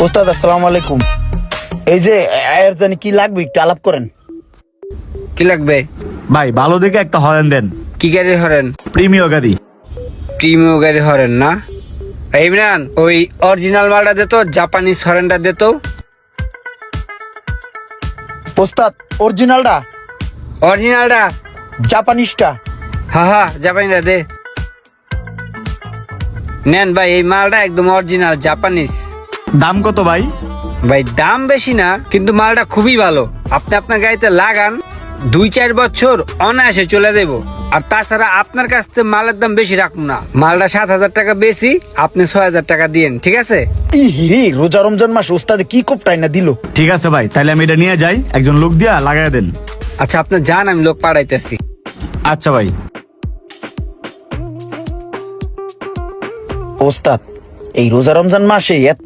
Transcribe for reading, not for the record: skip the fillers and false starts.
ওস্তাদ আসসালামু আলাইকুম। এই যে এর জানি কি লাগবে একটু আলাপ করেন। কি লাগবে? ভাই ভালো দেখে একটা হরেন দেন, কি গাড়ি হরেন? প্রিমিয় গাড়ি। প্রিমিয় গাড়ি হরেন না? এই ইমরান, ওই অরিজিনাল মালটা দে তো, জাপানিজ হরেনটা দে তো। ওস্তাদ অরিজিনালটা, অরিজিনালটা? জাপানিজটা। হা জাপানিটা দে। নেন ভাই, এই মালটা একদম অরিজিনাল জাপানিজ। দাম কত ভাই? ভাই দাম বেশি না, কিন্তু মালটা খুবই ভালো। আপনি আপনার গাড়িতে লাগান, 2-4 বছর অনায়াসে চলে যাব। আর তাছাড়া আপনার কাছ থেকে মালের দাম বেশি রাখবো না। মালটা 7,000 টাকা বেশি, আপনি 6,000 টাকা দিয়েন, ঠিক আছে? ই হিরি, রোজা রমজান মাস ওস্তাদে কি কোপটাই না দিল। ঠিক আছে ভাই, তাহলে আমি এটা নিয়ে যাই, একজন লোক দিয়া লাগাই দেন। আচ্ছা আপনি যান, আমি লোক পাঠাইতেছি। আচ্ছা ভাই। ওস্তাদ এই রোজা রমজান মাসে